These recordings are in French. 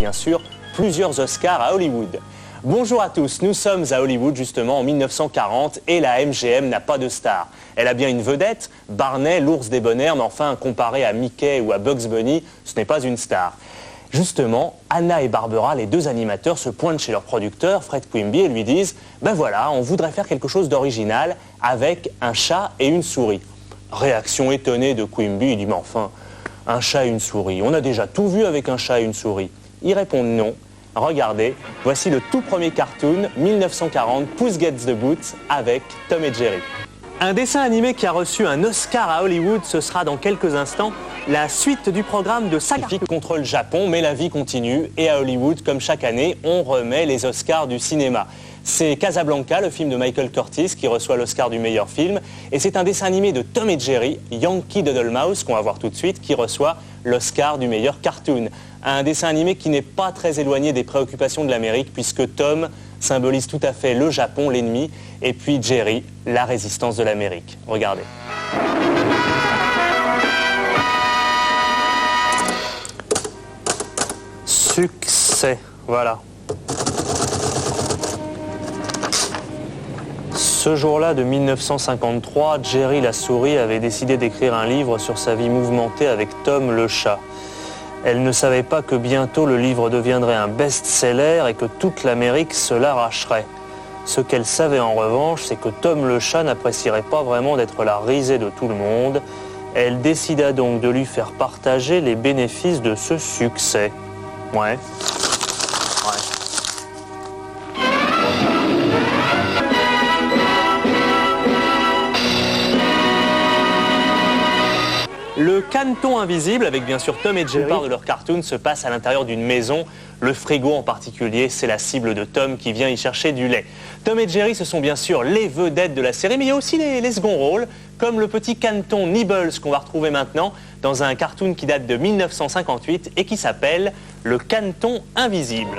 Bien sûr, plusieurs Oscars à Hollywood. Bonjour à tous, nous sommes à Hollywood justement en 1940 et la MGM n'a pas de star. Elle a bien une vedette, Barney, l'ours débonnaire, mais enfin comparé à Mickey ou à Bugs Bunny, ce n'est pas une star. Justement, Anna et Barbara, les deux animateurs, se pointent chez leur producteur, Fred Quimby, et lui disent « Ben voilà, on voudrait faire quelque chose d'original avec un chat et une souris. » Réaction étonnée de Quimby, il dit « Mais enfin, un chat et une souris, on a déjà tout vu avec un chat et une souris. » Ils répondent non. Regardez, voici le tout premier cartoon, 1940, Puss Gets the Boot, avec Tom et Jerry. Un dessin animé qui a reçu un Oscar à Hollywood, ce sera dans quelques instants la suite du programme de Scientifique contre le Japon, mais la vie continue et à Hollywood, comme chaque année, on remet les Oscars du cinéma. C'est Casablanca, le film de Michael Curtis, qui reçoit l'Oscar du meilleur film, et c'est un dessin animé de Tom et Jerry, Yankee Doodle Mouse, qu'on va voir tout de suite, qui reçoit l'Oscar du meilleur cartoon. Un dessin animé qui n'est pas très éloigné des préoccupations de l'Amérique, puisque Tom symbolise tout à fait le Japon, l'ennemi, et puis Jerry, la résistance de l'Amérique. Regardez. Succès, voilà. Ce jour-là de 1953, Jerry la souris avait décidé d'écrire un livre sur sa vie mouvementée avec Tom le chat. Elle ne savait pas que bientôt le livre deviendrait un best-seller et que toute l'Amérique se l'arracherait. Ce qu'elle savait en revanche, c'est que Tom le chat n'apprécierait pas vraiment d'être la risée de tout le monde. Elle décida donc de lui faire partager les bénéfices de ce succès. Ouais. Le Canneton invisible, avec bien sûr Tom et Jerry, la plupart de leurs cartoons se passe à l'intérieur d'une maison. Le frigo en particulier, c'est la cible de Tom qui vient y chercher du lait. Tom et Jerry, ce sont bien sûr les vedettes de la série, mais il y a aussi les seconds rôles, comme le petit Canneton Nibbles qu'on va retrouver maintenant dans un cartoon qui date de 1958 et qui s'appelle Le Canneton invisible.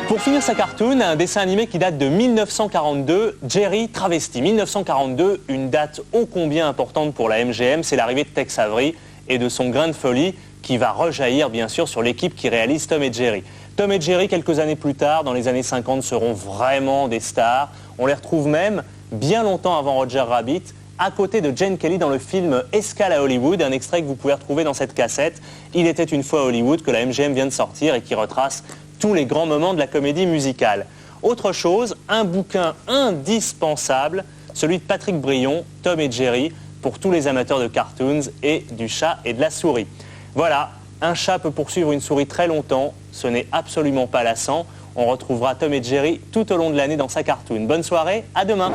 Pour finir sa cartoon, un dessin animé qui date de 1942, Jerry travesti. 1942, une date ô combien importante pour la MGM, c'est l'arrivée de Tex Avery et de son grain de folie qui va rejaillir bien sûr sur l'équipe qui réalise Tom et Jerry. Tom et Jerry, quelques années plus tard, dans les années 50, seront vraiment des stars. On les retrouve même bien longtemps avant Roger Rabbit, à côté de Gene Kelly dans le film Escale à Hollywood, un extrait que vous pouvez retrouver dans cette cassette. Il était une fois à Hollywood que la MGM vient de sortir et qui retrace tous les grands moments de la comédie musicale. Autre chose, un bouquin indispensable, celui de Patrick Brion, Tom et Jerry, pour tous les amateurs de cartoons et du chat et de la souris. Voilà, un chat peut poursuivre une souris très longtemps, ce n'est absolument pas lassant. On retrouvera Tom et Jerry tout au long de l'année dans sa cartoon. Bonne soirée, à demain.